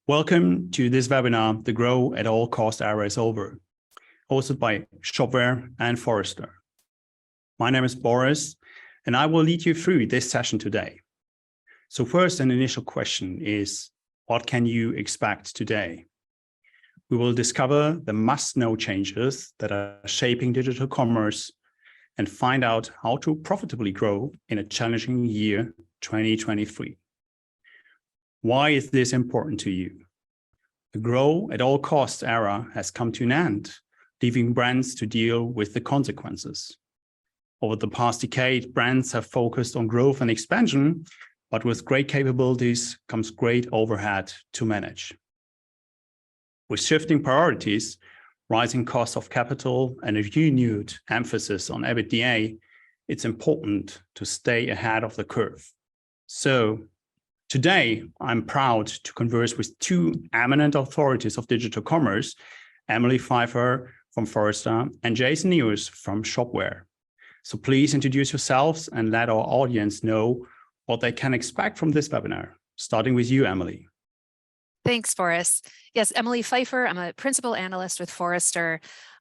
Welcome to this webinar, The Grow at All Cost Era is Over, hosted by Shopware and Forrester. My name is Boris, and I will lead you through this session today. So first, an initial question is, what can you expect today? We will discover the must-know changes that are shaping digital commerce and find out how to profitably grow in a challenging year, 2023. Why is this important to you? The grow at all costs era has come to an end, leaving brands to deal with the consequences. Over the past decade, brands have focused on growth and expansion, but with great capabilities comes great overhead to manage. With shifting priorities, rising costs of capital, and a renewed emphasis on EBITDA, it's important to stay ahead of the curve. So, today, I'm proud to converse with two eminent authorities of digital commerce, Emily Pfeiffer from Forrester and Jason Nyhus from Shopware. So please introduce yourselves and let our audience know what they can expect from this webinar, starting with you, Emily. Thanks, Boris. Yes, Emily Pfeiffer. I'm a principal analyst with Forrester.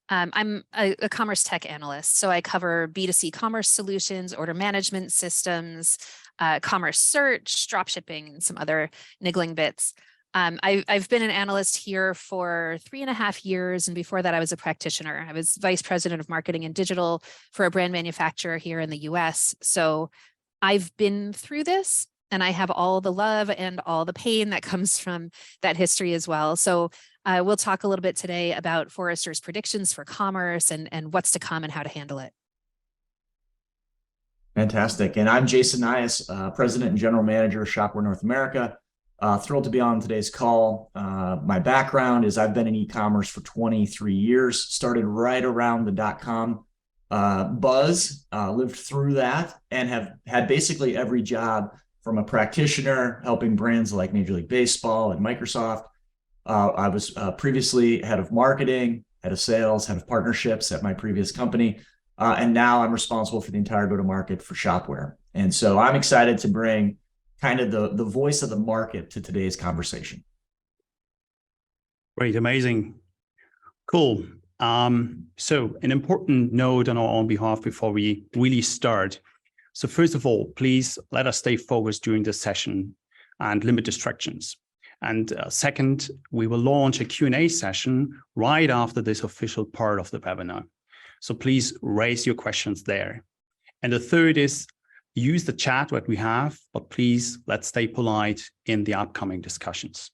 I'm a commerce tech analyst, so I cover B2C commerce solutions, order management systems, commerce search, dropshipping, and some other niggling bits. I've been an analyst here for 3.5 years, and before that I was a practitioner. I was vice president of marketing and digital for a brand manufacturer here in the US. So I've been through this, and I have all the love and all the pain that comes from that history as well. So we'll talk a little bit today about Forrester's predictions for commerce and what's to come and how to handle it. Fantastic. And I'm Jason Nyhus, President and General Manager of Shopware North America. Thrilled to be on today's call. My background is I've been in e-commerce for 23 years, started right around the .com buzz, lived through that, and have had basically every job from a practitioner helping brands like Major League Baseball and Microsoft. I was previously head of marketing, head of sales, head of partnerships at my previous company. And now I'm responsible for the entire go-to-market for Shopware. And so I'm excited to bring kind of the voice of the market to today's conversation. Great, amazing. Cool. So an important note on our own behalf before we really start. So first of all, please let us stay focused during this session and limit distractions. And second, we will launch a Q&A session right after this official part of the webinar. So please raise your questions there. And the third is use the chat that we have, but please let's stay polite in the upcoming discussions.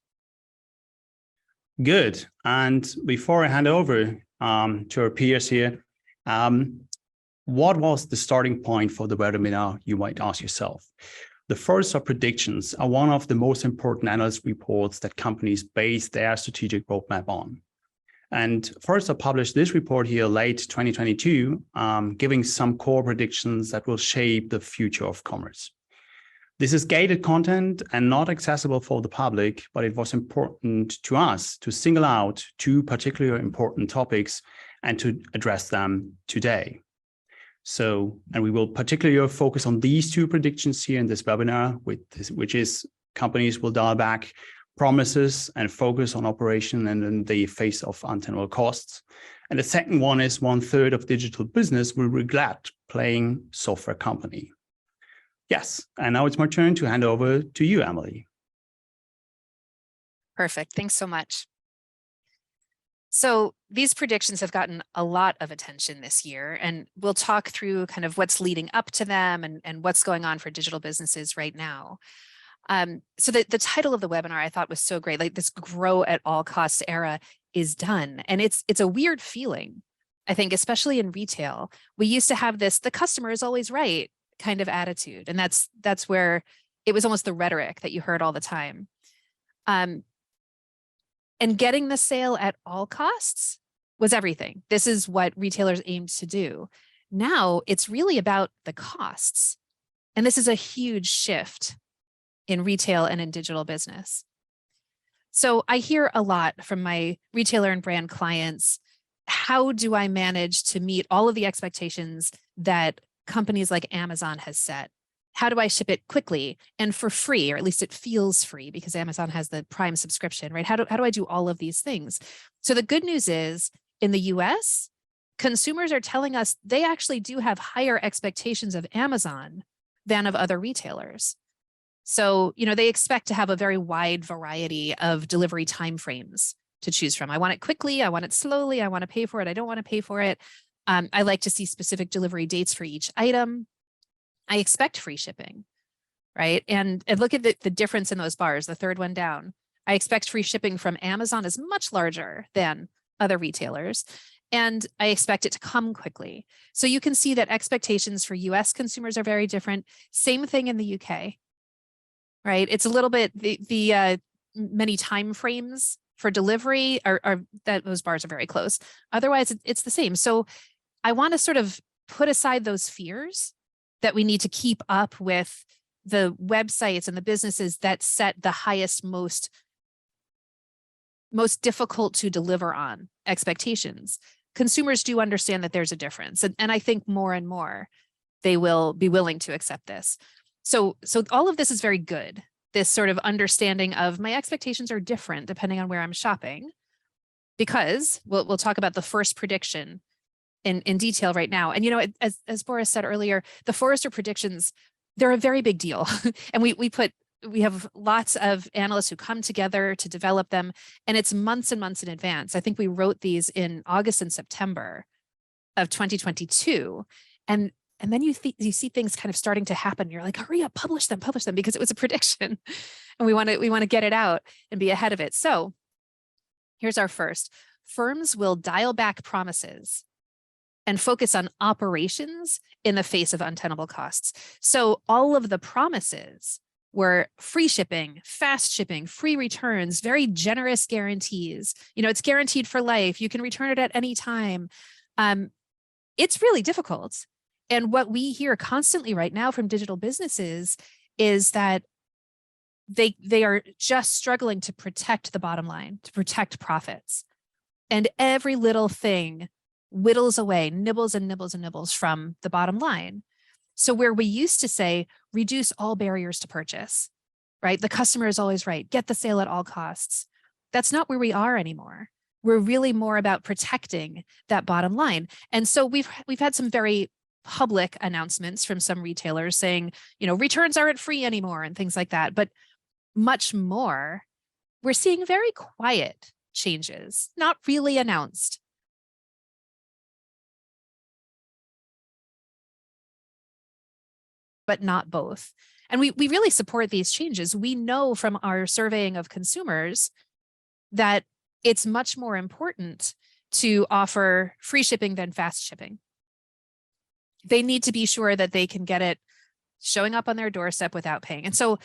Good. And before I hand over to our peers here, what was the starting point for the webinar, you might ask yourself? The Forrester predictions are one of the most important analyst reports that companies base their strategic roadmap on. And Forrester published this report here late 2022, giving some core predictions that will shape the future of commerce. This is gated content and not accessible for the public, but it was important to us to single out two particularly important topics and to address them today. So, and we will particularly focus on these two predictions here in this webinar, which is companies will dial back promises and focus on operation and in the face of untenable costs. And the second one is 1/3 of digital business will regret playing software company. Yes, and now it's my turn to hand over to you, Emily. Perfect, thanks so much. So these predictions have gotten a lot of attention this year, and we'll talk through kind of what's leading up to them and what's going on for digital businesses right now. So the title of the webinar I thought was so great, like this grow at all costs era is done. And it's a weird feeling, I think, especially in retail. We used to have this, the customer is always right kind of attitude. And that's where it was almost the rhetoric that you heard all the time. And getting the sale at all costs was everything. This is what retailers aimed to do. Now it's really about the costs. And this is a huge shift in retail and in digital business. So I hear a lot from my retailer and brand clients, how do I manage to meet all of the expectations that companies like Amazon has set? How do I ship it quickly and for free, or at least it feels free because Amazon has the Prime subscription, right? How do I do all of these things? So the good news is in the US, consumers are telling us they actually do have higher expectations of Amazon than of other retailers. So, they expect to have a very wide variety of delivery timeframes to choose from. I want it quickly, I want it slowly, I want to pay for it, I don't want to pay for it. I like to see specific delivery dates for each item. I expect free shipping, right? And look at the difference in those bars, the third one down. I expect free shipping from Amazon is much larger than other retailers, and I expect it to come quickly. So you can see that expectations for US consumers are very different. Same thing in the UK, right? It's a little bit, the many time frames for delivery are that those bars are very close. Otherwise, it's the same. So I want to sort of put aside those fears that we need to keep up with the websites and the businesses that set the highest, most difficult to deliver on expectations. Consumers do understand that there's a difference. And I think more and more they will be willing to accept this. So all of this is very good. This sort of understanding of my expectations are different depending on where I'm shopping, because we'll talk about the first prediction in detail right now. And as Boris said earlier, the Forrester predictions, they're a very big deal. And we have lots of analysts who come together to develop them, and it's months and months in advance. I think we wrote these in August and September of 2022. And then you see things kind of starting to happen. You're like, hurry up, publish them, because it was a prediction. And we want to get it out and be ahead of it. So here's our first. Firms will dial back promises and focus on operations in the face of untenable costs. So all of the promises were free shipping, fast shipping, free returns, very generous guarantees. It's guaranteed for life. You can return it at any time. It's really difficult. And what we hear constantly right now from digital businesses is that they are just struggling to protect the bottom line, to protect profits. And every little thing whittles away, nibbles and nibbles and nibbles from the bottom line. So where we used to say, reduce all barriers to purchase, right? The customer is always right. Get the sale at all costs. That's not where we are anymore. We're really more about protecting that bottom line. And so we've had some very public announcements from some retailers saying, returns aren't free anymore and things like that. But much more, we're seeing very quiet changes, not really announced. But not both. And we really support these changes. We know from our surveying of consumers that it's much more important to offer free shipping than fast shipping. They need to be sure that they can get it showing up on their doorstep without paying. And so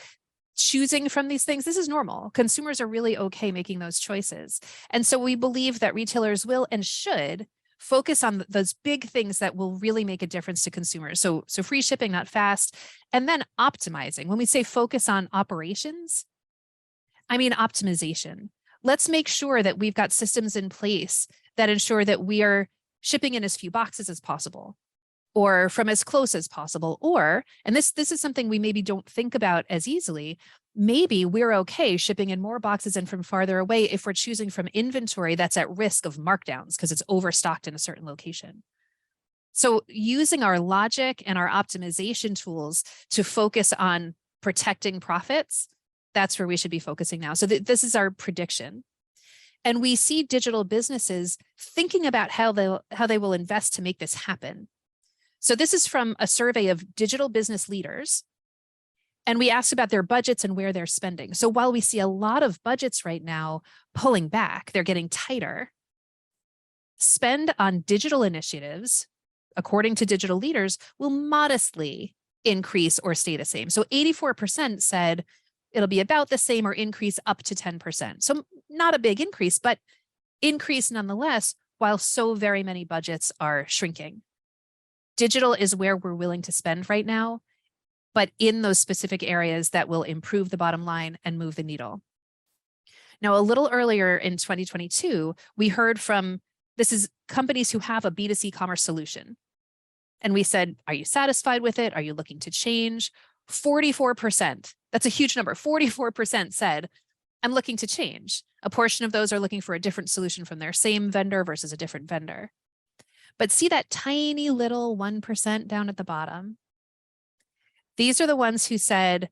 choosing from these things, this is normal. Consumers are really okay making those choices. And so we believe that retailers will and should focus on those big things that will really make a difference to consumers. So free shipping, not fast, and then optimizing. When we say focus on operations, I mean optimization. Let's make sure that we've got systems in place that ensure that we are shipping in as few boxes as possible, or from as close as possible, or, and this is something we maybe don't think about as easily, maybe we're okay shipping in more boxes and from farther away if we're choosing from inventory that's at risk of markdowns because it's overstocked in a certain location. So using our logic and our optimization tools to focus on protecting profits, that's where we should be focusing now. So this is our prediction. And we see digital businesses thinking about how they will invest to make this happen. So this is from a survey of digital business leaders. And we asked about their budgets and where they're spending. So while we see a lot of budgets right now pulling back, they're getting tighter, spend on digital initiatives, according to digital leaders, will modestly increase or stay the same. So 84% said it'll be about the same or increase up to 10%. So not a big increase, but increase nonetheless, while so very many budgets are shrinking. Digital is where we're willing to spend right now, but in those specific areas that will improve the bottom line and move the needle. Now, a little earlier in 2022, we heard from, this is companies who have a B2C commerce solution. And we said, are you satisfied with it? Are you looking to change? 44%, that's a huge number, 44% said, I'm looking to change. A portion of those are looking for a different solution from their same vendor versus a different vendor. But see that tiny little 1% down at the bottom? These are the ones who said,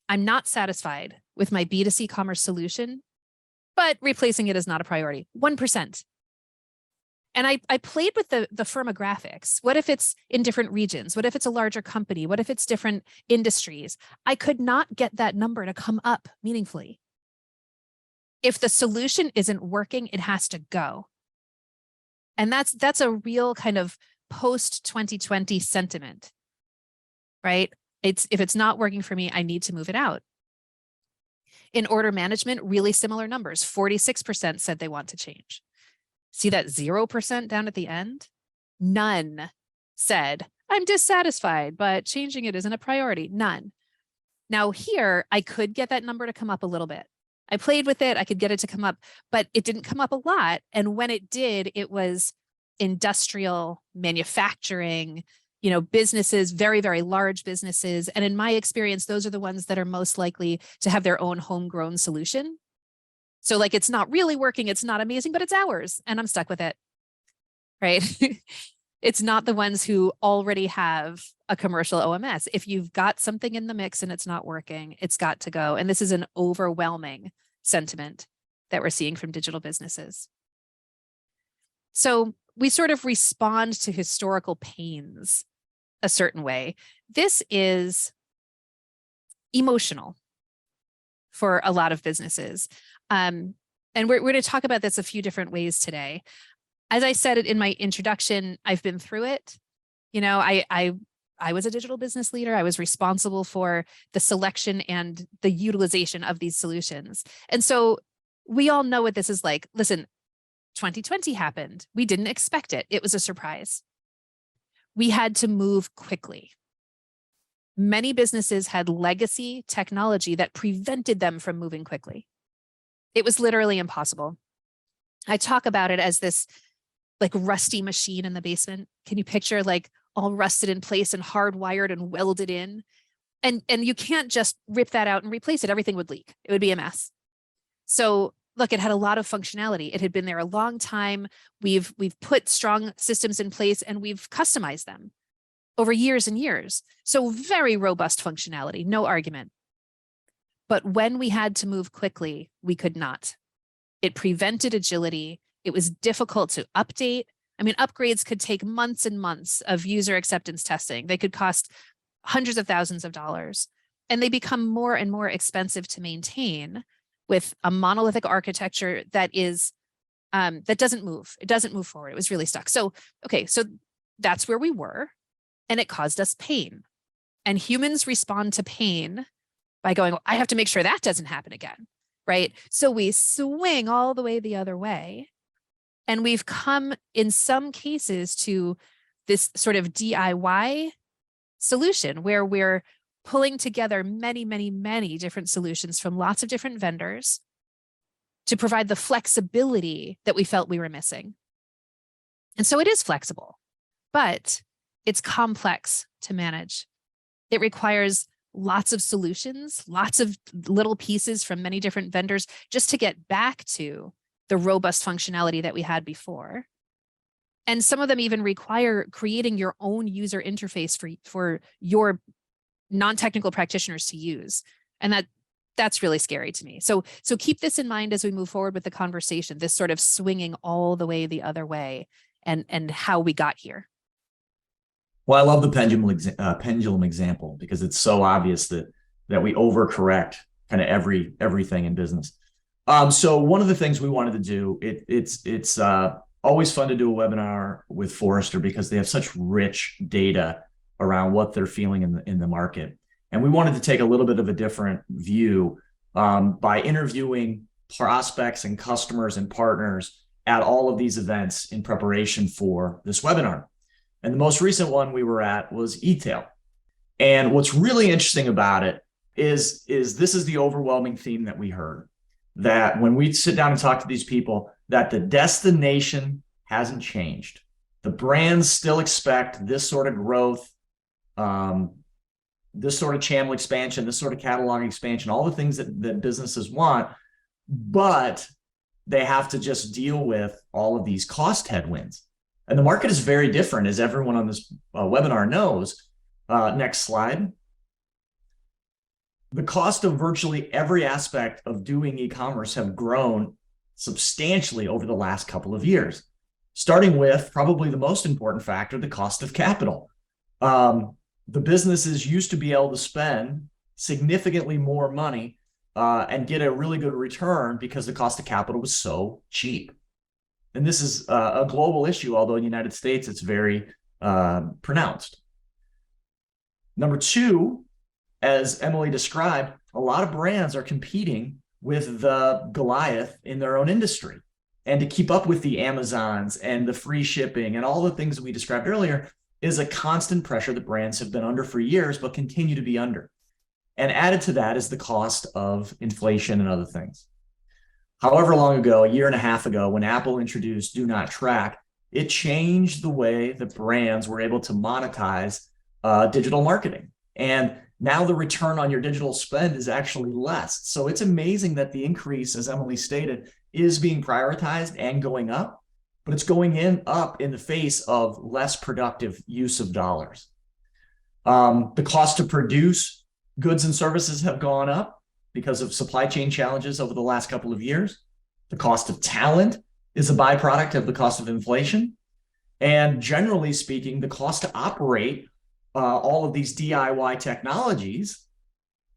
I'm not satisfied with my B2C commerce solution, but replacing it is not a priority. 1%. And I played with the firmographics. What if it's in different regions? What if it's a larger company? What if it's different industries? I could not get that number to come up meaningfully. If the solution isn't working, it has to go. And that's a real kind of post-2020 sentiment, right? If it's not working for me, I need to move it out. In order management, really similar numbers. 46% said they want to change. See that 0% down at the end? None said, I'm dissatisfied, but changing it isn't a priority. None. Now here, I could get that number to come up a little bit. I played with it, I could get it to come up, but it didn't come up a lot. And when it did, it was industrial, manufacturing, businesses, very, very large businesses. And in my experience, those are the ones that are most likely to have their own homegrown solution. So like, it's not really working, it's not amazing, but it's ours and I'm stuck with it, right? It's not the ones who already have a commercial OMS. If you've got something in the mix and it's not working, it's got to go. And this is an overwhelming sentiment that we're seeing from digital businesses. So we sort of respond to historical pains a certain way. This is emotional for a lot of businesses. And we're going to talk about this a few different ways today. As I said in my introduction, I've been through it. I was a digital business leader. I was responsible for the selection and the utilization of these solutions. And so we all know what this is like. Listen, 2020 happened. We didn't expect it. It was a surprise. We had to move quickly. Many businesses had legacy technology that prevented them from moving quickly. It was literally impossible. I talk about it as this like rusty machine in the basement. Can you picture like all rusted in place and hardwired and welded in? And you can't just rip that out and replace it. Everything would leak. It would be a mess. So look, it had a lot of functionality. It had been there a long time. We've put strong systems in place and we've customized them over years and years. So very robust functionality, no argument. But when we had to move quickly, we could not. It prevented agility. It was difficult to update. I mean, upgrades could take months and months of user acceptance testing. They could cost hundreds of thousands of dollars, and they become more and more expensive to maintain with a monolithic architecture that is that doesn't move. It doesn't move forward. It was really stuck. So, okay, so that's where we were, and it caused us pain. And humans respond to pain by going, I have to make sure that doesn't happen again, right? So we swing all the way the other way. And we've come in some cases to this sort of DIY solution where we're pulling together many, many, many different solutions from lots of different vendors to provide the flexibility that we felt we were missing. And so it is flexible, but it's complex to manage. It requires lots of solutions, lots of little pieces from many different vendors just to get back to the robust functionality that we had before. And some of them even require creating your own user interface for your non-technical practitioners to use. And that's really scary to me. So keep this in mind as we move forward with the conversation, this sort of swinging all the way the other way and how we got here. Well, I love the pendulum example because it's so obvious that we overcorrect kind of everything in business. So one of the things we wanted to do, it's always fun to do a webinar with Forrester because they have such rich data around what they're feeling in the market. And we wanted to take a little bit of a different view by interviewing prospects and customers and partners at all of these events in preparation for this webinar. And the most recent one we were at was e-tail. And what's really interesting about it is this is the overwhelming theme that we heard, that when we sit down and talk to these people, that the destination hasn't changed. The brands still expect this sort of growth. this sort of channel expansion, this sort of catalog expansion, all the things that businesses want, but they have to just deal with all of these cost headwinds. And the market is very different, as everyone on this webinar knows. Next slide. The cost of virtually every aspect of doing e-commerce have grown substantially over the last couple of years, starting with probably the most important factor, the cost of capital. The businesses used to be able to spend significantly more money and get a really good return because the cost of capital was so cheap. And this is a global issue, although in the United States, it's very pronounced. Number two, as Emily described, a lot of brands are competing with the Goliath in their own industry. And to keep up with the Amazons and the free shipping and all the things that we described earlier is a constant pressure that brands have been under for years, but continue to be under. And added to that is the cost of inflation and other things. However long ago, a year and a half ago, when Apple introduced Do Not Track, it changed the way that brands were able to monetize digital marketing. And now the return on your digital spend is actually less. So it's amazing that the increase, as Emily stated, is being prioritized and going up, but it's going up in the face of less productive use of dollars. The cost to produce goods and services have gone up because of supply chain challenges over the last couple of years. The cost of talent is a byproduct of the cost of inflation. And generally speaking, the cost to operate all of these DIY technologies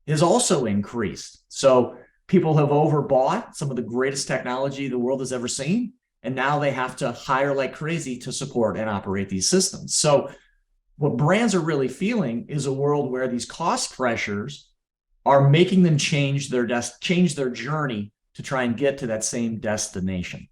is also increased. So people have overbought some of the greatest technology the world has ever seen, and now they have to hire like crazy to support and operate these systems. So what brands are really feeling is a world where these cost pressures are making them change their journey to try and get to that same destination.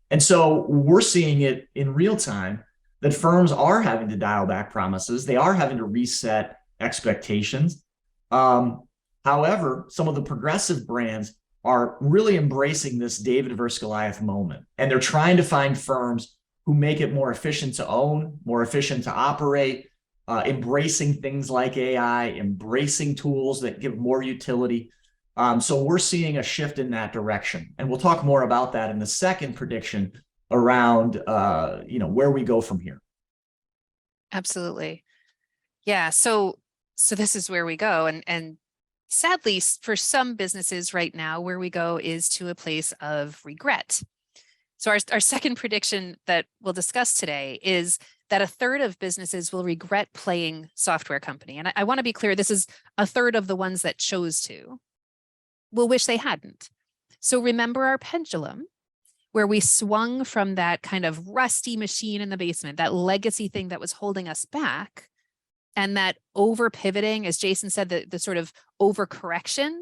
And so we're seeing it in real time that firms are having to dial back promises. They are having to reset expectations. However, some of the progressive brands are really embracing this David versus Goliath moment. And they're trying to find firms who make it more efficient to own, more efficient to operate, embracing things like AI, embracing tools that give more utility. So we're seeing a shift in that direction. And we'll talk more about that in the second prediction around where we go from here. Absolutely. Yeah. So this is where we go. And sadly, for some businesses right now, where we go is to a place of regret. So our second prediction that we'll discuss today is that a third of businesses will regret playing software company. And I want to be clear, this is a third of the ones that chose to will wish they hadn't. So remember our pendulum, where we swung from that kind of rusty machine in the basement, that legacy thing that was holding us back, and that over pivoting, as Jason said, the sort of overcorrection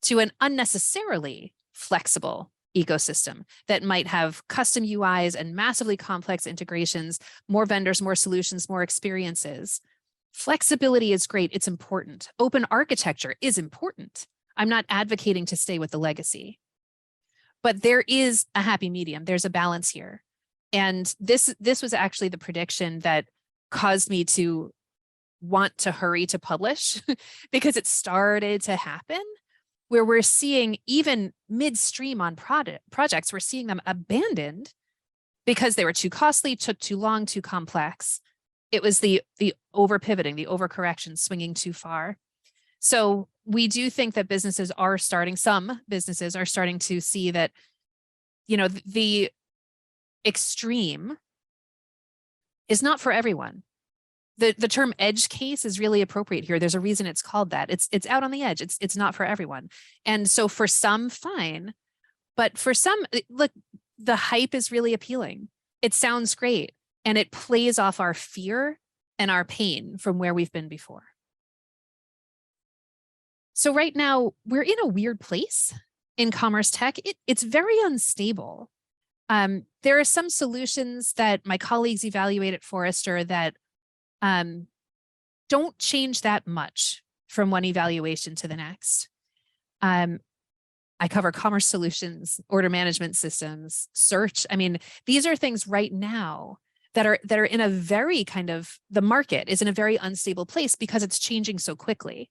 to an unnecessarily flexible ecosystem that might have custom UIs and massively complex integrations, more vendors, more solutions, more experiences. Flexibility is great. It's important. Open architecture is important. I'm not advocating to stay with the legacy. But there is a happy medium. There's a balance here. And this was actually the prediction that caused me to want to hurry to publish because it started to happen where we're seeing even midstream on projects, we're seeing them abandoned because they were too costly, took too long, too complex. It was the over pivoting, the overcorrection, swinging too far. So we do think that some businesses are starting to see that, the extreme is not for everyone. The term edge case is really appropriate here. There's a reason it's called that. It's out on the edge. It's not for everyone. And so for some, fine. But for some, look, the hype is really appealing. It sounds great. And it plays off our fear and our pain from where we've been before. So right now, we're in a weird place in commerce tech. It's very unstable. There are some solutions that my colleagues evaluate at Forrester that don't change that much from one evaluation to the next. I cover commerce solutions, order management systems, search. I mean, these are things right now that are in a very the market is in a very unstable place because it's changing so quickly.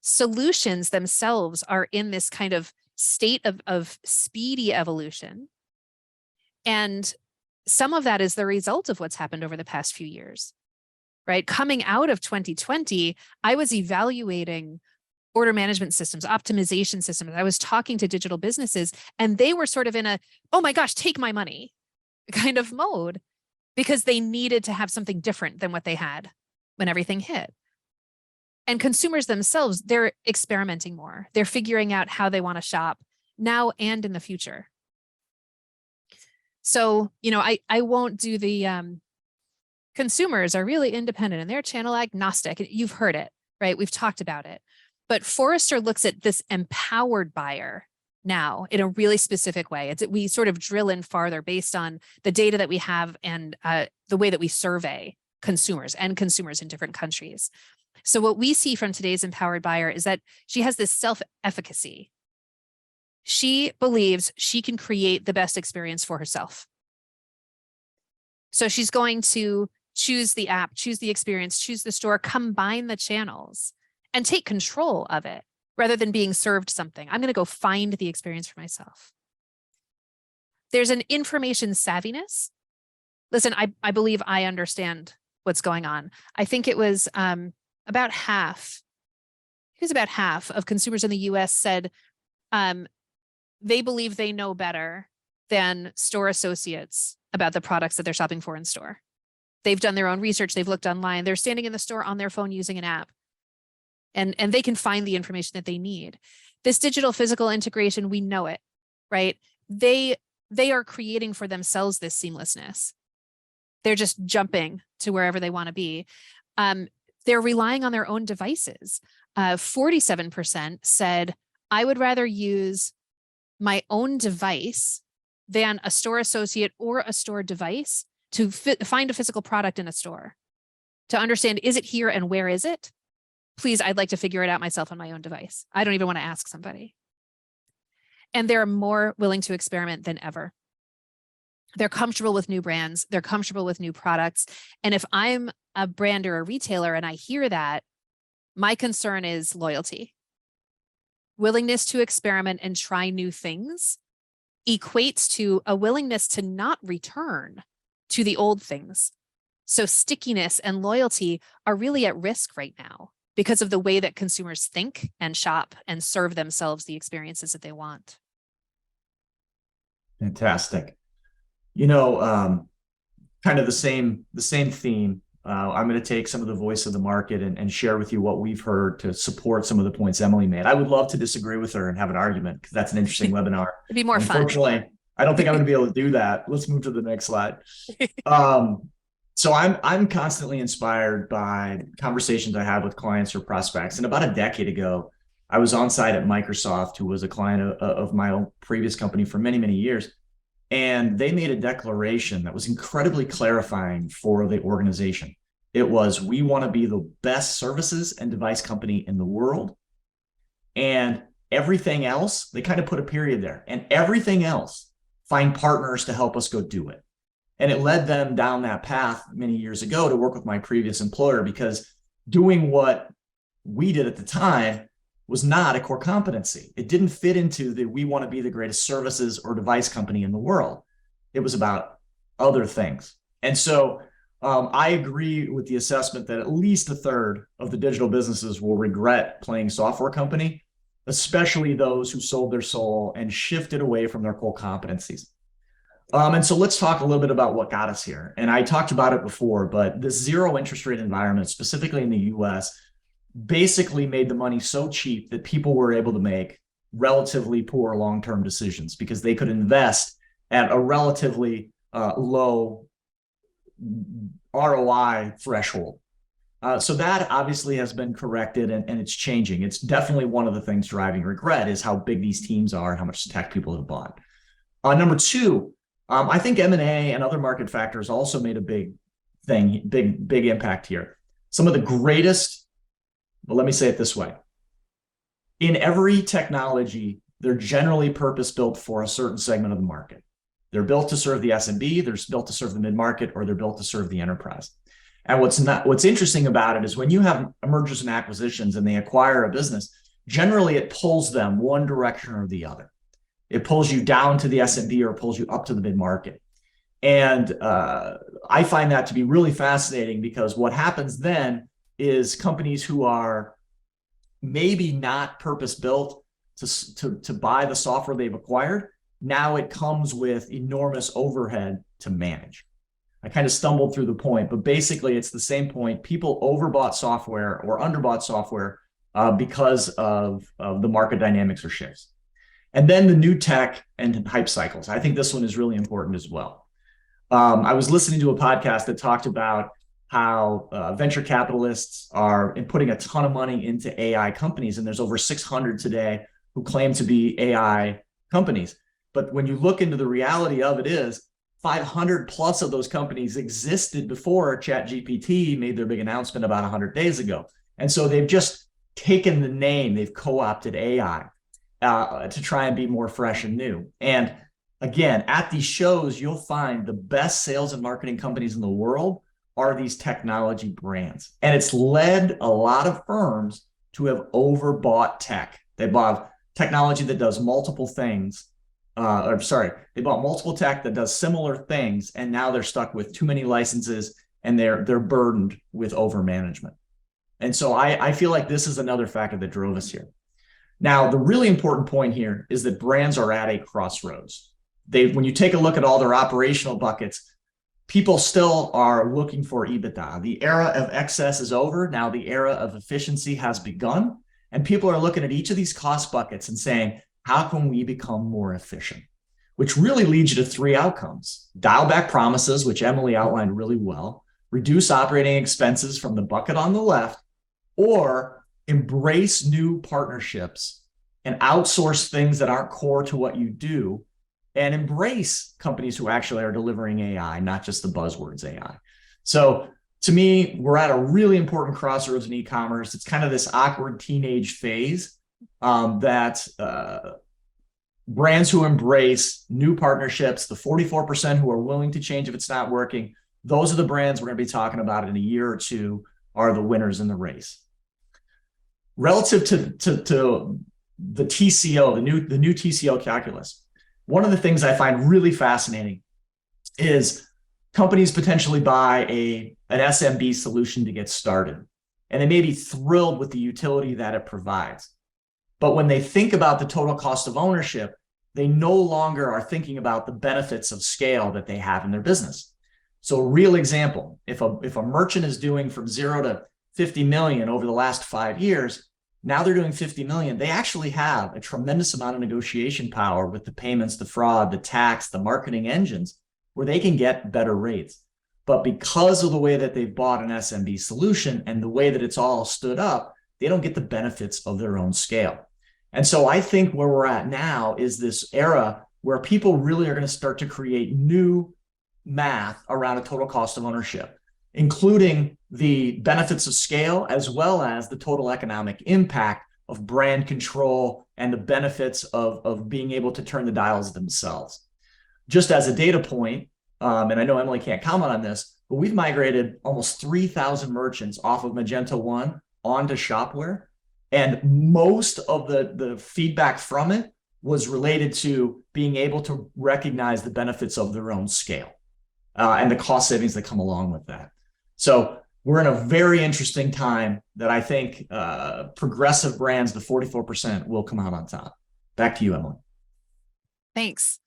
Solutions themselves are in this kind of state of speedy evolution. And some of that is the result of what's happened over the past few years, right? Coming out of 2020, I was evaluating order management systems, optimization systems. I was talking to digital businesses, and they were sort of in a, oh my gosh, take my money kind of mode, because they needed to have something different than what they had when everything hit. And consumers themselves, they're experimenting more. They're figuring out how they want to shop now and in the future. So, I won't do the consumers are really independent and they're channel agnostic. You've heard it, right? We've talked about it. But Forrester looks at this empowered buyer now in a really specific way. We sort of drill in farther based on the data that we have and the way that we survey consumers in different countries. So what we see from today's empowered buyer is that she has this self-efficacy. She believes she can create the best experience for herself. So she's going to choose the app, choose the experience, choose the store, combine the channels, and take control of it rather than being served something. I'm going to go find the experience for myself. There's an information savviness. Listen, I believe I understand what's going on. I think it was about half of consumers in the US said they believe they know better than store associates about the products that they're shopping for in store. They've done their own research. They've looked online. They're standing in the store on their phone using an app. And they can find the information that they need. This digital physical integration, we know it, right? They are creating for themselves this seamlessness. They're just jumping to wherever they want to be. They're relying on their own devices. 47% said, I would rather use my own device than a store associate or a store device to find a physical product in a store, to understand, is it here and where is it? Please, I'd like to figure it out myself on my own device. I don't even want to ask somebody. And they're more willing to experiment than ever. They're comfortable with new brands. They're comfortable with new products. And if I'm a brand or a retailer and I hear that, my concern is loyalty. Willingness to experiment and try new things equates to a willingness to not return to the old things. So stickiness and loyalty are really at risk right now because of the way that consumers think and shop and serve themselves the experiences that they want. Fantastic. Kind of the same theme. I'm going to take some of the voice of the market and share with you what we've heard to support some of the points Emily made. I would love to disagree with her and have an argument because that's an interesting webinar. It'd be more fun. Unfortunately, I don't think I'm going to be able to do that. Let's move to the next slide. So I'm constantly inspired by conversations I have with clients or prospects. And about a decade ago, I was on site at Microsoft, who was a client of my own previous company for many, many years. And they made a declaration that was incredibly clarifying for the organization. It was, we want to be the best services and device company in the world. And everything else, they kind of put a period there. And everything else, find partners to help us go do it. And it led them down that path many years ago to work with my previous employer, because doing what we did at the time was not a core competency. It didn't fit into the, we want to be the greatest services or device company in the world. It was about other things. And so I agree with the assessment that at least a third of the digital businesses will regret playing software company, especially those who sold their soul and shifted away from their core competencies. And so let's talk a little bit about what got us here. And I talked about it before, but this zero interest rate environment, specifically in the US, basically made the money so cheap that people were able to make relatively poor long-term decisions because they could invest at a relatively low ROI threshold. So that obviously has been corrected and it's changing. It's definitely one of the things driving regret is how big these teams are and how much tech people have bought. Number two, I think M&A and other market factors also made a big impact here. Some of the greatest, well, let me say it this way. In every technology, they're generally purpose-built for a certain segment of the market. They're built to serve the SMB, they're built to serve the mid-market, or they're built to serve the enterprise. And what's interesting about it is when you have mergers and acquisitions and they acquire a business, generally it pulls them one direction or the other. It pulls you down to the SMB or it pulls you up to the mid-market. And I find that to be really fascinating, because what happens then is companies who are maybe not purpose-built to buy the software they've acquired, now it comes with enormous overhead to manage. I kind of stumbled through the point, but basically it's the same point. People overbought software or underbought software because of the market dynamics or shifts. And then the new tech and hype cycles. I think this one is really important as well. I was listening to a podcast that talked about how venture capitalists are putting a ton of money into AI companies, and there's over 600 today who claim to be AI companies. But when you look into the reality of it is 500 plus of those companies existed before ChatGPT made their big announcement about 100 days ago. And so they've just taken the name, they've co-opted AI to try and be more fresh and new. And again, at these shows, you'll find the best sales and marketing companies in the world are these technology brands. And it's led a lot of firms to have overbought tech. They bought technology that does multiple things. They bought multiple tech that does similar things, and now they're stuck with too many licenses and they're burdened with over management. And so I feel like this is another factor that drove us here. Now, the really important point here is that brands are at a crossroads. When you take a look at all their operational buckets, people still are looking for EBITDA. The era of excess is over. Now the era of efficiency has begun, and people are looking at each of these cost buckets and saying, how can we become more efficient? Which really leads you to three outcomes. Dial back promises, which Emily outlined really well, reduce operating expenses from the bucket on the left, or embrace new partnerships and outsource things that aren't core to what you do, and embrace companies who actually are delivering AI, not just the buzzwords AI. So to me, we're at a really important crossroads in e-commerce. It's kind of this awkward teenage phase that brands who embrace new partnerships, the 44% who are willing to change if it's not working, those are the brands we're going to be talking about in a year or two are the winners in the race. Relative to the TCO, the new TCO calculus, one of the things I find really fascinating is companies potentially buy an SMB solution to get started, and they may be thrilled with the utility that it provides. But when they think about the total cost of ownership, they no longer are thinking about the benefits of scale that they have in their business. So a real example, if a merchant is doing from 0 to 50 million over the last 5 years, now they're doing 50 million. They actually have a tremendous amount of negotiation power with the payments, the fraud, the tax, the marketing engines, where they can get better rates. But because of the way that they've bought an SMB solution and the way that it's all stood up, they don't get the benefits of their own scale. And so I think where we're at now is this era where people really are going to start to create new math around a total cost of ownership, including the benefits of scale, as well as the total economic impact of brand control and the benefits of being able to turn the dials themselves. Just as a data point, and I know Emily can't comment on this, but we've migrated almost 3,000 merchants off of Magento 1 onto Shopware. And most of the feedback from it was related to being able to recognize the benefits of their own scale and the cost savings that come along with that. So we're in a very interesting time that I think progressive brands, the 44%, will come out on top. Back to you, Emily. Thanks.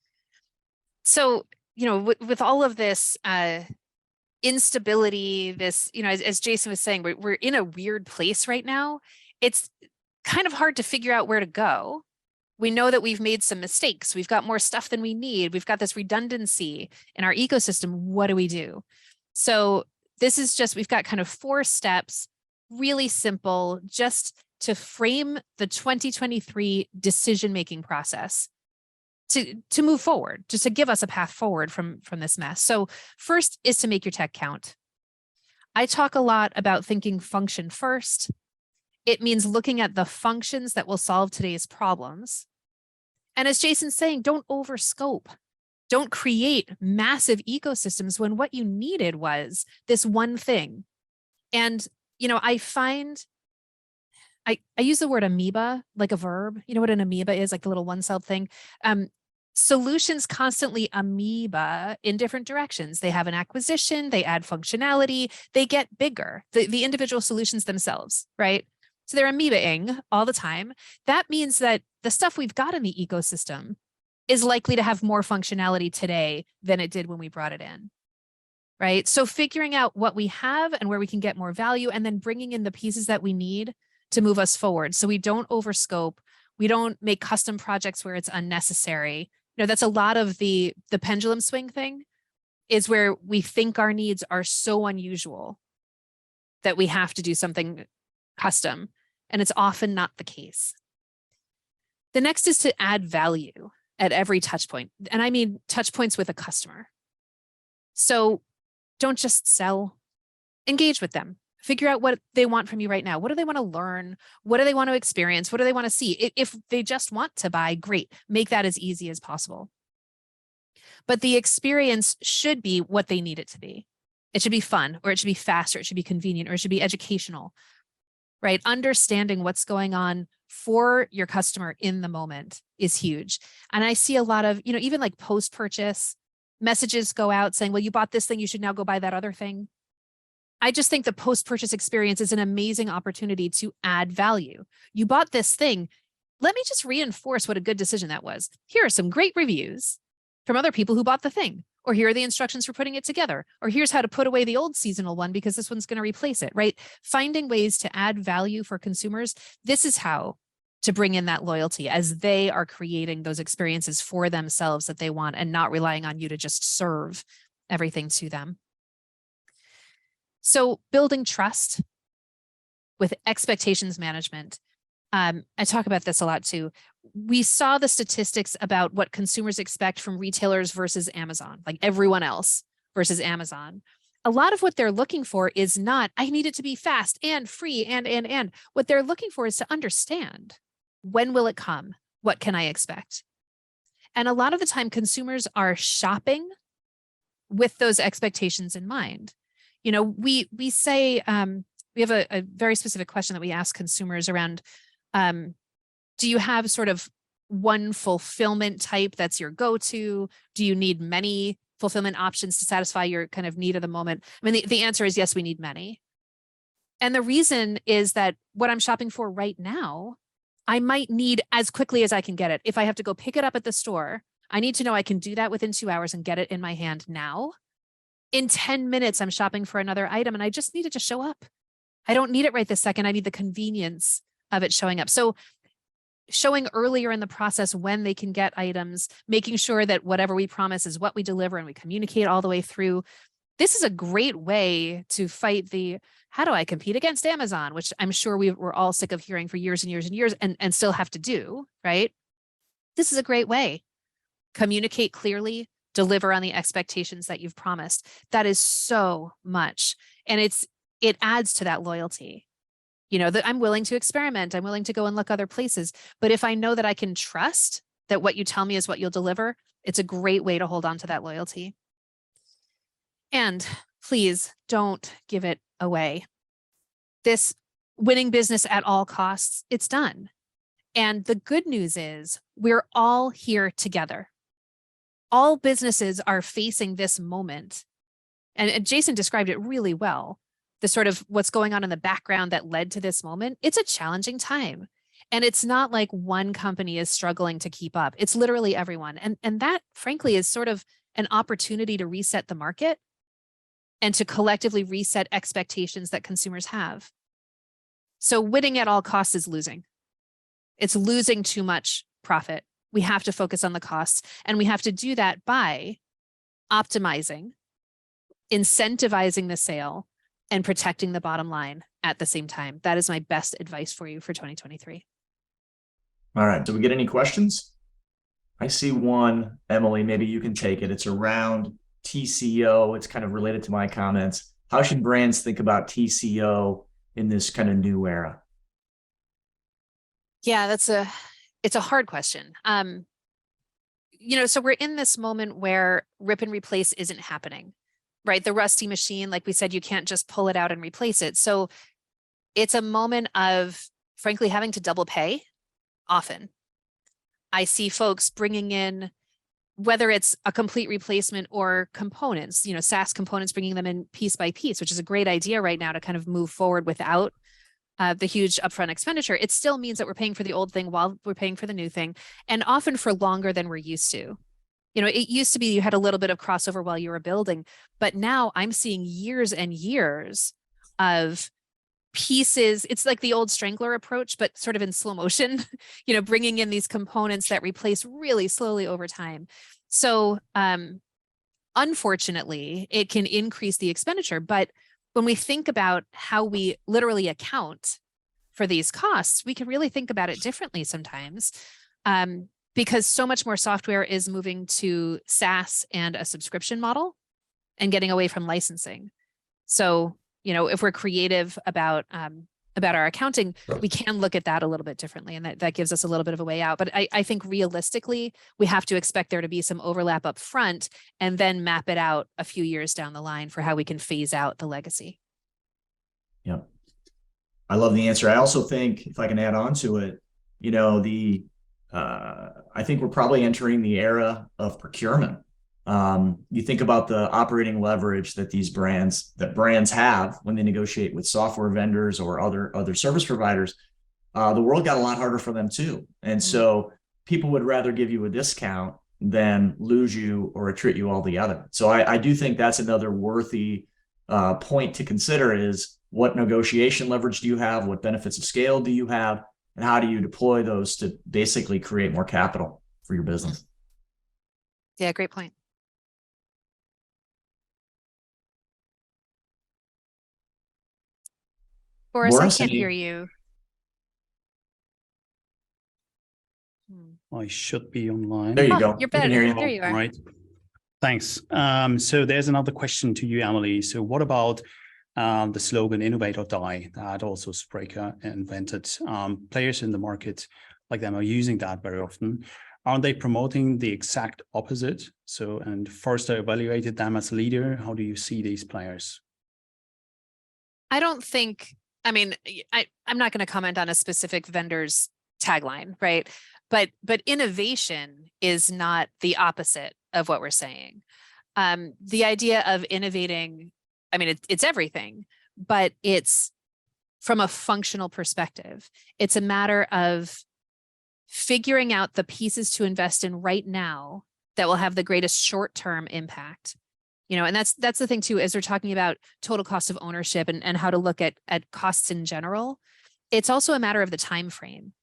So, with all of this instability, this, as Jason was saying, we're in a weird place right now. It's kind of hard to figure out where to go. We know that we've made some mistakes. We've got more stuff than we need. We've got this redundancy in our ecosystem. What do we do? So this is just, we've got kind of 4 steps, really simple, just to frame the 2023 decision-making process to move forward, just to give us a path forward from this mess. So first is to make your tech count. I talk a lot about thinking function first. It means looking at the functions that will solve today's problems. And as Jason's saying, don't overscope. Don't create massive ecosystems when what you needed was this one thing. And, I find I use the word amoeba like a verb. You know what an amoeba is, like the little one-celled thing. Solutions constantly amoeba in different directions. They have an acquisition, they add functionality, they get bigger, the individual solutions themselves, right? So they're amoebaing all the time. That means that the stuff we've got in the ecosystem is likely to have more functionality today than it did when we brought it in, right? So figuring out what we have and where we can get more value, and then bringing in the pieces that we need to move us forward. So we don't overscope, we don't make custom projects where it's unnecessary. That's a lot of the pendulum swing thing, is where we think our needs are so unusual that we have to do something custom, and it's often not the case. The next is to add value at every touch point. And I mean touch points with a customer. So don't just sell, engage with them. Figure out what they want from you right now. What do they want to learn? What do they want to experience? What do they want to see? If they just want to buy, great. Make that as easy as possible. But the experience should be what they need it to be. It should be fun, or it should be fast, or it should be convenient, or it should be educational, right? Understanding what's going on for your customer in the moment is huge. And I see a lot of, even like post-purchase messages go out saying, well, you bought this thing, you should now go buy that other thing. I just think the post-purchase experience is an amazing opportunity to add value. You bought this thing. Let me just reinforce what a good decision that was. Here are some great reviews from other people who bought the thing, or here are the instructions for putting it together, or here's how to put away the old seasonal one because this one's going to replace it, right? Finding ways to add value for consumers. This is how to bring in that loyalty as they are creating those experiences for themselves that they want, and not relying on you to just serve everything to them. So building trust with expectations management. I talk about this a lot too. We saw the statistics about what consumers expect from retailers versus Amazon, like everyone else versus Amazon. A lot of what they're looking for is not, I need it to be fast and free and. What they're looking for is to understand, when will it come? What can I expect? And a lot of the time consumers are shopping with those expectations in mind. We say, we have a very specific question that we ask consumers around, do you have sort of one fulfillment type that's your go-to? Do you need many fulfillment options to satisfy your kind of need of the moment? I mean, the answer is yes, we need many. And the reason is that what I'm shopping for right now, I might need as quickly as I can get it. If I have to go pick it up at the store, I need to know I can do that within 2 hours and get it in my hand now. In 10 minutes, I'm shopping for another item and I just need it to show up. I don't need it right this second. I need the convenience of it showing up. So showing earlier in the process when they can get items, making sure that whatever we promise is what we deliver, and we communicate all the way through. This is a great way to fight the, how do I compete against Amazon, which I'm sure we're all sick of hearing for years and years and years, and still have to do, right? This is a great way. Communicate clearly, deliver on the expectations that you've promised. That is so much. And it adds to that loyalty. That I'm willing to experiment. I'm willing to go and look other places. But if I know that I can trust that what you tell me is what you'll deliver, it's a great way to hold on to that loyalty. And please don't give it away. This winning business at all costs, it's done. And the good news is we're all here together. All businesses are facing this moment. And Jason described it really well. The sort of what's going on in the background that led to this moment. It's a challenging time. And it's not like one company is struggling to keep up. It's literally everyone. And that, frankly, is sort of an opportunity to reset the market and to collectively reset expectations that consumers have. So winning at all costs is losing. It's losing too much profit. We have to focus on the costs, and we have to do that by optimizing, incentivizing the sale, and protecting the bottom line at the same time. That is my best advice for you for 2023. All right. Do we get any questions? I see one. Emily, maybe you can take it. It's around TCO. It's kind of related to my comments. How should brands think about TCO in this kind of new era? Yeah, it's a hard question. so we're in this moment where rip and replace isn't happening, right? The rusty machine, like we said, you can't just pull it out and replace it. So it's a moment of, frankly, having to double pay often. I see folks bringing in, whether it's a complete replacement or components, SaaS components, bringing them in piece by piece, which is a great idea right now to kind of move forward without the huge upfront expenditure. It still means that we're paying for the old thing while we're paying for the new thing, and often for longer than we're used to. It used to be you had a little bit of crossover while you were building, but now I'm seeing years and years of pieces. It's like the old strangler approach, but sort of in slow motion, bringing in these components that replace really slowly over time. So unfortunately, it can increase the expenditure. But when we think about how we literally account for these costs, we can really think about it differently sometimes, because so much more software is moving to SaaS and a subscription model and getting away from licensing. So if we're creative about our accounting, we can look at that a little bit differently, and that gives us a little bit of a way out. But I think realistically, we have to expect there to be some overlap up front and then map it out a few years down the line for how we can phase out the legacy. Yeah. I love the answer. I also think, if I can add on to it, I think we're probably entering the era of procurement. You think about the operating leverage that brands have when they negotiate with software vendors or other service providers. The world got a lot harder for them too. And so people would rather give you a discount than lose you or treat you altogether. So I do think that's another worthy point to consider, is what negotiation leverage do you have? What benefits of scale do you have? And how do you deploy those to basically create more capital for your business? Yeah, great point. Boris, I can't hear you. I should be online. There you go. You're better. There you are. Right. Thanks. So there's another question to you, Emily. So what about the slogan "Innovate or Die" that also Spreaker invented? Players in the market like them are using that very often. Aren't they promoting the exact opposite? So, and Forrester evaluated them as a leader. How do you see these players? I don't think, I'm not going to comment on a specific vendor's tagline, right? But innovation is not the opposite of what we're saying. The idea of innovating, it's everything, but it's from a functional perspective. It's a matter of figuring out the pieces to invest in right now that will have the greatest short-term impact. And that's the thing too, as we're talking about total cost of ownership and how to look at costs in general. It's also a matter of the time frame.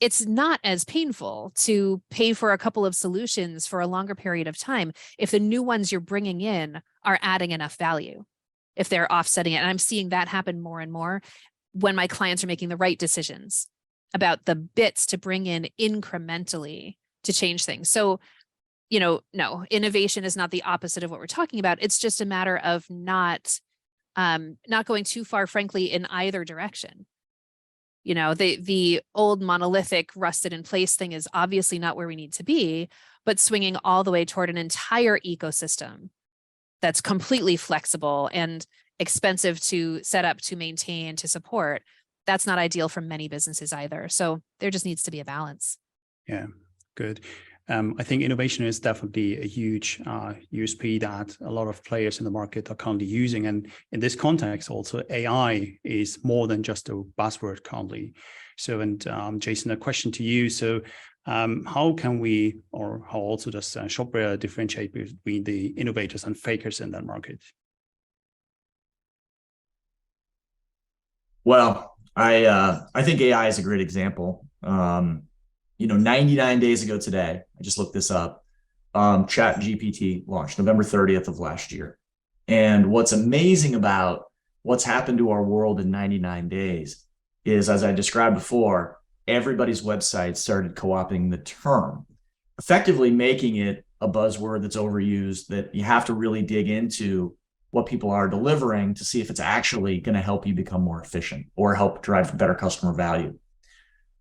It's not as painful to pay for a couple of solutions for a longer period of time if the new ones you're bringing in are adding enough value, if they're offsetting it. And I'm seeing that happen more and more when my clients are making the right decisions about the bits to bring in incrementally to change things. So, no, innovation is not the opposite of what we're talking about. It's just a matter of not going too far, frankly, in either direction. The old monolithic rusted in place thing is obviously not where we need to be, but swinging all the way toward an entire ecosystem that's completely flexible and expensive to set up, to maintain, to support, that's not ideal for many businesses either. So there just needs to be a balance. Yeah, good. I think innovation is definitely a huge USP that a lot of players in the market are currently using. And in this context, also AI is more than just a buzzword currently. So, and Jason, a question to you. So how can we, or how also does Shopware differentiate between the innovators and fakers in that market? Well, I think AI is a great example. 99 days ago today, I just looked this up, ChatGPT launched November 30th of last year. And what's amazing about what's happened to our world in 99 days is, as I described before, everybody's website started co-opting the term, effectively making it a buzzword that's overused, that you have to really dig into what people are delivering to see if it's actually going to help you become more efficient or help drive better customer value.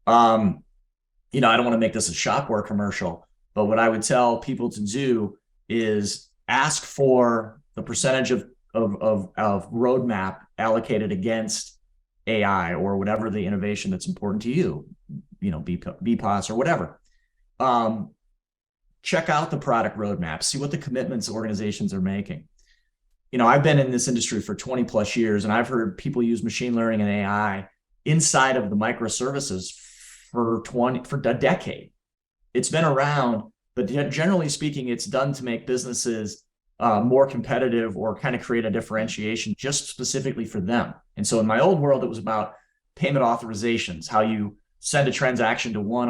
I don't want to make this a Shopware commercial, But what I would tell people to do is ask for the percentage of roadmap allocated against AI or whatever the innovation that's important to you, BPOS or whatever. Check out the product roadmap, see what the commitments organizations are making. I've been in this industry for 20 plus years, and I've heard people use machine learning and AI inside of the microservices for a decade. It's been around, but generally speaking, it's done to make businesses more competitive or kind of create a differentiation just specifically for them. And so in my old world, it was about payment authorizations, how you send a transaction to one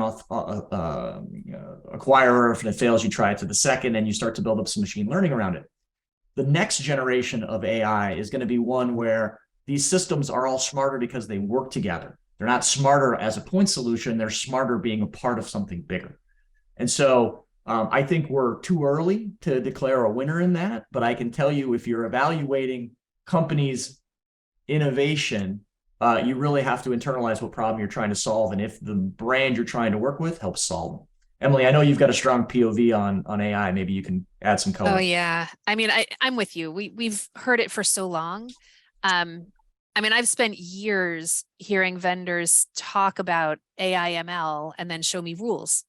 acquirer. If it fails, you try it to the second, and you start to build up some machine learning around it. The next generation of AI is going to be one where these systems are all smarter because they work together. They're not smarter as a point solution. They're smarter being a part of something bigger. And so I think we're too early to declare a winner in that. But I can tell you, if you're evaluating companies' innovation, you really have to internalize what problem you're trying to solve. And if the brand you're trying to work with helps solve them. Emily, I know you've got a strong POV on AI. Maybe you can add some color. Oh yeah. I mean, I'm with you. We've heard it for so long. I've spent years hearing vendors talk about AI ML and then show me rules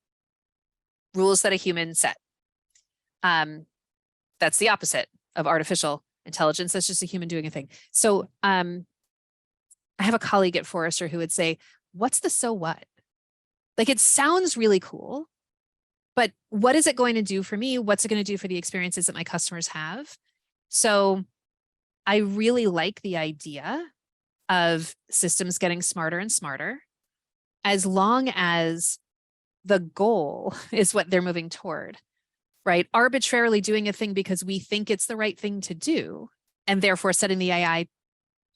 that a human set. That's the opposite of artificial intelligence. That's just a human doing a thing. So I have a colleague at Forrester who would say, what's the so what? Like, it sounds really cool, but what is it going to do for me? What's it going to do for the experiences that my customers have? So I really like the idea of systems getting smarter and smarter, as long as the goal is what they're moving toward, right? Arbitrarily doing a thing because we think it's the right thing to do, and therefore setting the AI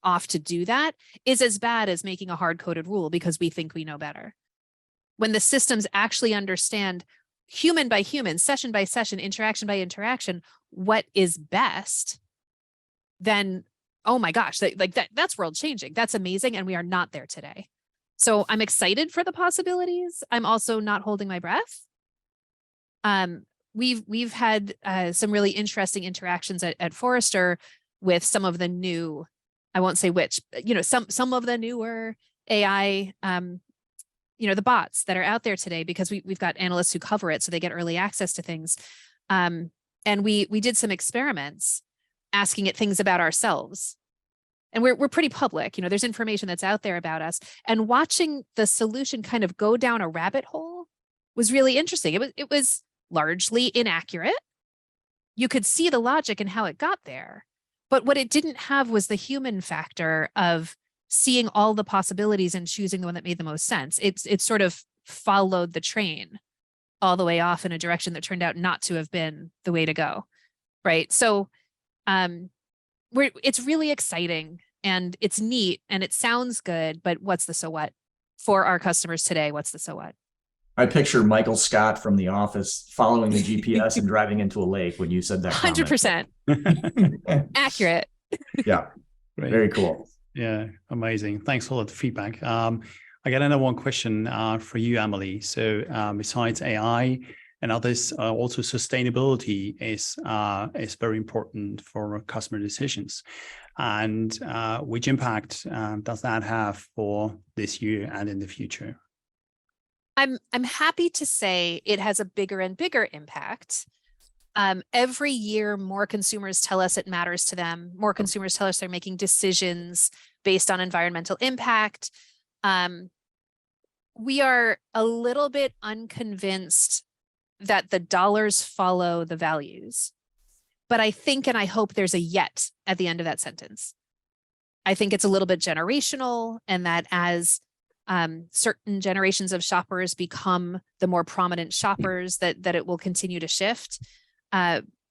off to do that, is as bad as making a hard-coded rule because we think we know better. When the systems actually understand, human by human, session by session, interaction by interaction, what is best, then, oh my gosh, that's world changing. That's amazing. And we are not there today. So I'm excited for the possibilities. I'm also not holding my breath. We've had some really interesting interactions at Forrester with some of the new, I won't say which, some of the newer AI, the bots that are out there today, because we've got analysts who cover it, so they get early access to things. And we did some experiments asking it things about ourselves. And we're pretty public, there's information that's out there about us. And watching the solution kind of go down a rabbit hole was really interesting. It was largely inaccurate. You could see the logic and how it got there. But what it didn't have was the human factor of seeing all the possibilities and choosing the one that made the most sense. It sort of followed the train all the way off in a direction that turned out not to have been the way to go, right? So it's really exciting and it's neat and it sounds good, but what's the so what? For our customers today, what's the so what? I picture Michael Scott from The Office following the GPS and driving into a lake when you said that. 100% accurate. Yeah, Great. Very cool. Yeah, amazing. Thanks for all the feedback. I got another one question for you, Emily. So besides AI and others, also sustainability is very important for customer decisions. And which impact does that have for this year and in the future? I'm happy to say it has a bigger and bigger impact. Every year, more consumers tell us it matters to them. More consumers tell us they're making decisions based on environmental impact. We are a little bit unconvinced that the dollars follow the values. But I think and I hope there's a yet at the end of that sentence. I think it's a little bit generational, and that as certain generations of shoppers become the more prominent shoppers, that it will continue to shift.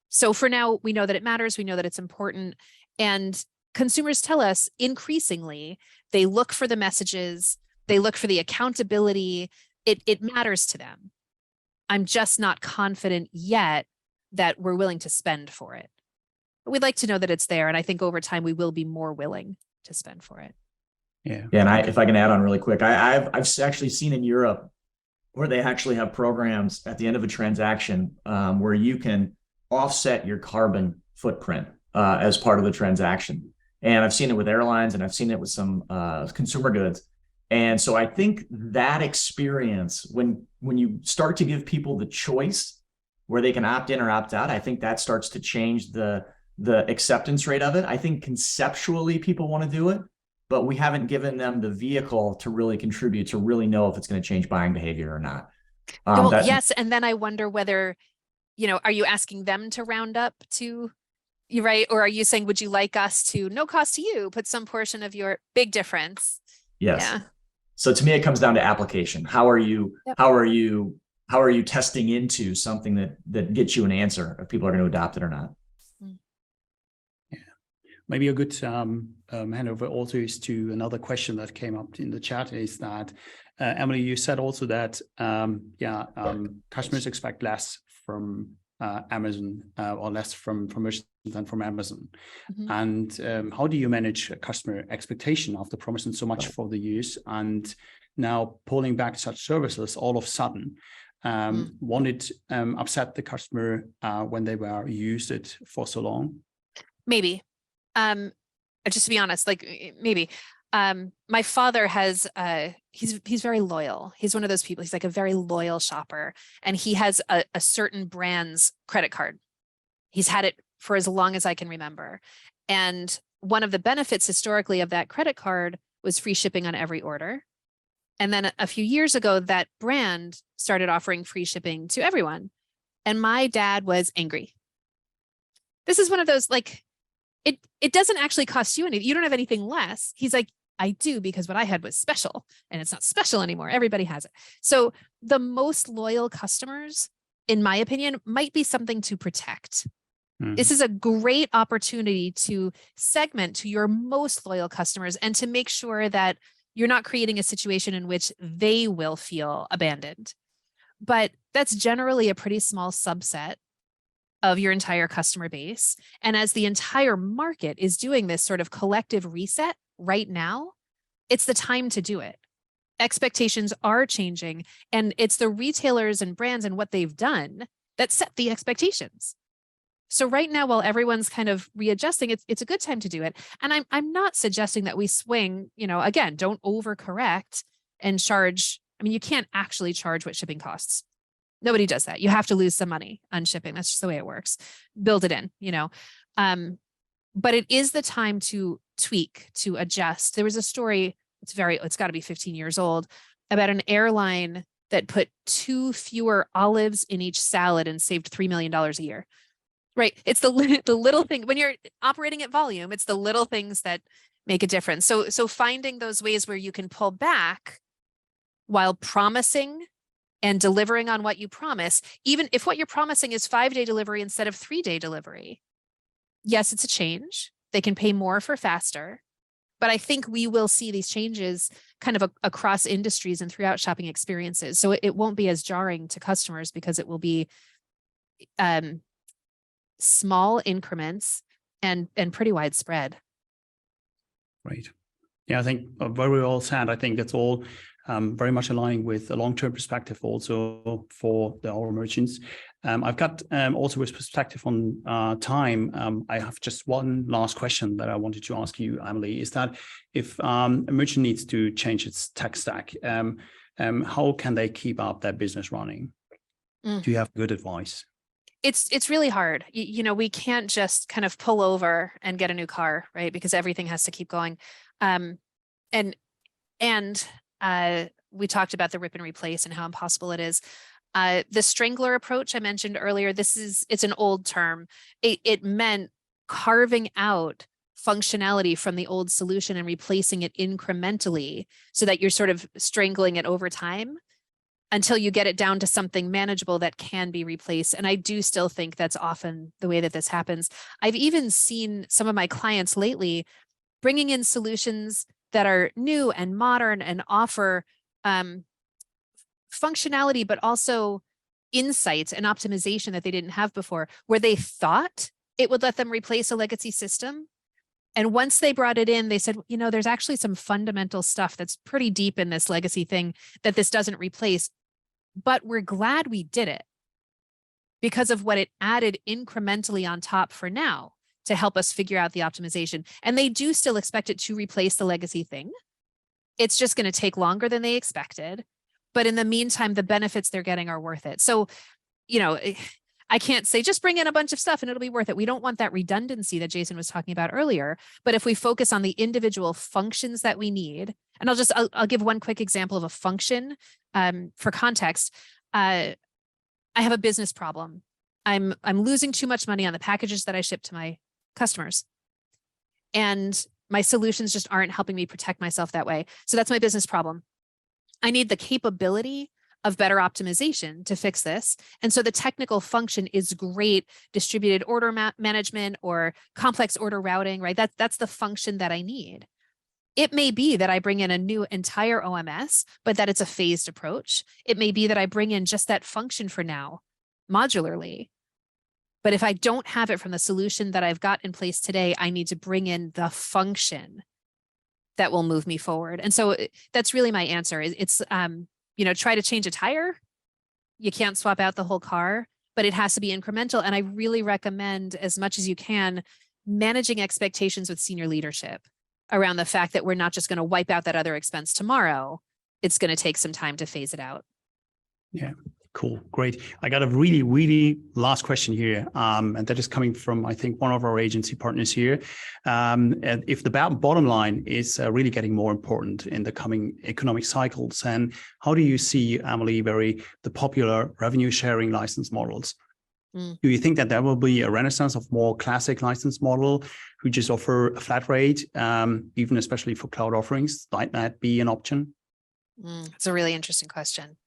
So for now, we know that it matters. We know that it's important. And consumers tell us increasingly, they look for the messages, they look for the accountability. It matters to them. I'm just not confident yet that we're willing to spend for it. But we'd like to know that it's there. And I think over time, we will be more willing to spend for it. Yeah. And if I can add on really quick, I've actually seen in Europe or they actually have programs at the end of a transaction where you can offset your carbon footprint as part of the transaction. And I've seen it with airlines, and I've seen it with some consumer goods. And so I think that experience, when you start to give people the choice where they can opt in or opt out, I think that starts to change the acceptance rate of it. I think conceptually people want to do it, but we haven't given them the vehicle to really contribute, to really know if it's going to change buying behavior or not. Well, yes. And then I wonder whether, are you asking them to round up to you, right? Or are you saying, would you like us to, no cost to you, put some portion of your big difference? Yes. Yeah. So to me, it comes down to application. How are you testing into something that gets you an answer if people are going to adopt it or not? Yeah. Maybe a good handover also is to another question that came up in the chat, is that Emily, you said also that customers expect less from Amazon or less from merchants than from Amazon. Mm-hmm. And how do you manage customer expectation after promising so much for the use and now pulling back such services all of a sudden? Won't it upset the customer when they were used it for so long? Maybe. Just to be honest, maybe. My father has he's very loyal. He's one of those people. He's like a very loyal shopper, and he has a certain brand's credit card. He's had it for as long as I can remember. And one of the benefits historically of that credit card was free shipping on every order. And then a few years ago, that brand started offering free shipping to everyone. And my dad was angry. This is one of those, it doesn't actually cost you anything. You don't have anything less. He's like, I do, because what I had was special, and it's not special anymore. Everybody has it. So the most loyal customers, in my opinion, might be something to protect. Mm-hmm. This is a great opportunity to segment to your most loyal customers and to make sure that you're not creating a situation in which they will feel abandoned. But that's generally a pretty small subset of your entire customer base. And as the entire market is doing this sort of collective reset right now, it's the time to do it. Expectations are changing, and it's the retailers and brands and what they've done that set the expectations. So right now, while everyone's kind of readjusting, it's a good time to do it. And I'm not suggesting that we swing, again, don't overcorrect and charge. I mean, you can't actually charge what shipping costs. Nobody does that. You have to lose some money on shipping. That's just the way it works. Build it in, but it is the time to tweak, to adjust. There was a story, it's got to be 15 years old, about an airline that put 2 fewer olives in each salad and saved $3 million a year. Right. It's the little thing when you're operating at volume, it's the little things that make a difference. So finding those ways where you can pull back while promising and delivering on what you promise, even if what you're promising is 5-day delivery instead of 3-day delivery. Yes, it's a change. They can pay more for faster, but I think we will see these changes kind of across industries and throughout shopping experiences. So it won't be as jarring to customers because it will be small increments and pretty widespread. Right. Yeah, I think very well said. I think that's all very much aligning with a long-term perspective also for our merchants. I've got also a perspective on time. I have just one last question that I wanted to ask you, Emily, is that if a merchant needs to change its tech stack, how can they keep up their business running? Do you have good advice? It's really hard. We can't just kind of pull over and get a new car, right? Because everything has to keep going. And we talked about the rip and replace and how impossible it is. The strangler approach I mentioned earlier, it's an old term. It meant carving out functionality from the old solution and replacing it incrementally so that you're sort of strangling it over time until you get it down to something manageable that can be replaced. And I do still think that's often the way that this happens. I've even seen some of my clients lately bringing in solutions that are new and modern and offer functionality, but also insights and optimization that they didn't have before, where they thought it would let them replace a legacy system. And once they brought it in, they said, there's actually some fundamental stuff that's pretty deep in this legacy thing that this doesn't replace. but we're glad we did it because of what it added incrementally on top for now to help us figure out the optimization. And they do still expect it to replace the legacy thing. It's just going to take longer than they expected. But in the meantime, the benefits they're getting are worth it. So, I can't say just bring in a bunch of stuff and it'll be worth it. We don't want that redundancy that Jason was talking about earlier. But if we focus on the individual functions that we need, and I'll give one quick example of a function for context. I have a business problem. I'm losing too much money on the packages that I ship to my customers. And my solutions just aren't helping me protect myself that way. So that's my business problem. I need the capability of better optimization to fix this. And so the technical function is great, distributed order management or complex order routing, right? That's the function that I need. It may be that I bring in a new entire OMS, but that it's a phased approach. It may be that I bring in just that function for now, modularly. But if I don't have it from the solution that I've got in place today, I need to bring in the function that will move me forward. And so that's really my answer. It's, try to change a tire. You can't swap out the whole car, but it has to be incremental. And I really recommend, as much as you can, managing expectations with senior leadership around the fact that we're not just going to wipe out that other expense tomorrow. It's going to take some time to phase it out. Yeah. Cool. Great. I got a really, really last question here. And that is coming from, I think, one of our agency partners here. And if the bottom line is really getting more important in the coming economic cycles, and how do you see, Emily, the popular revenue sharing license models? Do you think that there will be a renaissance of more classic license model who just offer a flat rate, even especially for cloud offerings? Might that be an option? It's a really interesting question.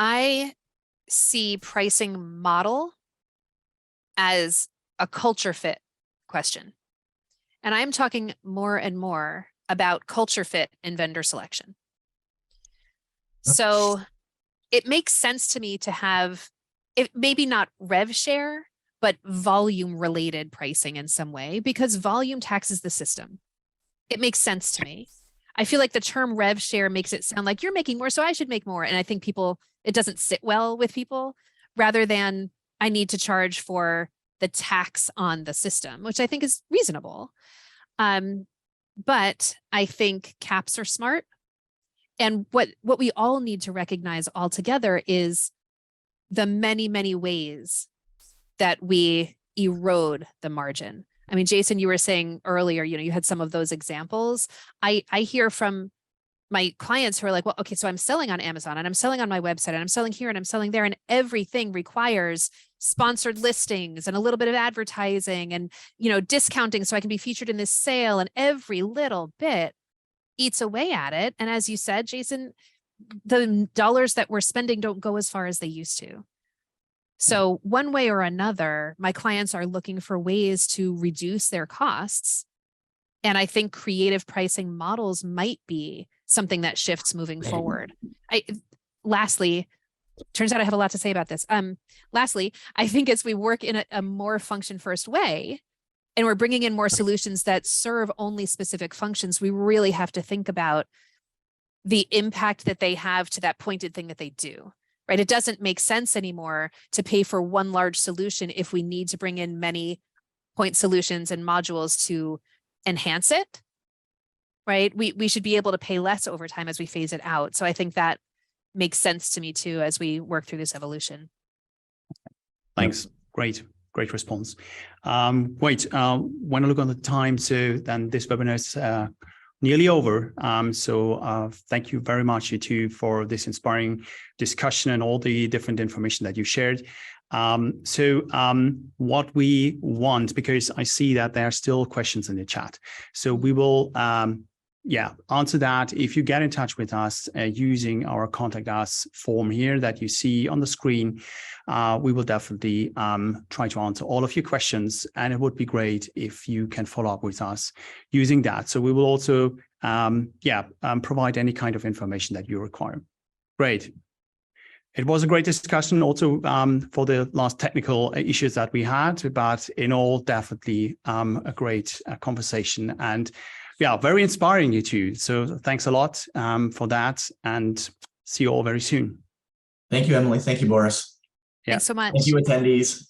I see pricing model as a culture fit question. And I'm talking more and more about culture fit and vendor selection. So it makes sense to me to have, it maybe not rev share, but volume related pricing in some way, because volume taxes the system. It makes sense to me. I feel like the term rev share makes it sound like you're making more, so I should make more. And I think it doesn't sit well with people, rather than I need to charge for the tax on the system, which I think is reasonable. But I think caps are smart. And what we all need to recognize altogether is the many, many ways that we erode the margin. I mean, Jason, you were saying earlier, you had some of those examples. I hear from my clients who are like, well, okay, so I'm selling on Amazon and I'm selling on my website and I'm selling here and I'm selling there, and everything requires sponsored listings and a little bit of advertising and, discounting so I can be featured in this sale, and every little bit eats away at it. And as you said, Jason, the dollars that we're spending don't go as far as they used to. So one way or another, my clients are looking for ways to reduce their costs. And I think creative pricing models might be something that shifts moving forward. Lastly, turns out I have a lot to say about this. Lastly, I think as we work in a more function first way, and we're bringing in more solutions that serve only specific functions, we really have to think about the impact that they have to that pointed thing that they do. Right? It doesn't make sense anymore to pay for one large solution if we need to bring in many point solutions and modules to enhance it. Right? We should be able to pay less over time as we phase it out. So I think that makes sense to me too as we work through this evolution. Thanks. Great response. When I look on the time, so then this webinar is nearly over. So thank you very much, you two, for this inspiring discussion and all the different information that you shared. What we want, because I see that there are still questions in the chat. So we will answer that. If you get in touch with us using our contact us form here that you see on the screen, we will definitely try to answer all of your questions, and it would be great if you can follow up with us using that. So we will also provide any kind of information that you require. Great. It was a great discussion also for the last technical issues that we had, but in all, definitely a great conversation, and very inspiring, you two. So thanks a lot for that, and see you all very soon. Thank you, Emily. Thank you, Boris. Yeah. Thanks so much. Thank you, attendees.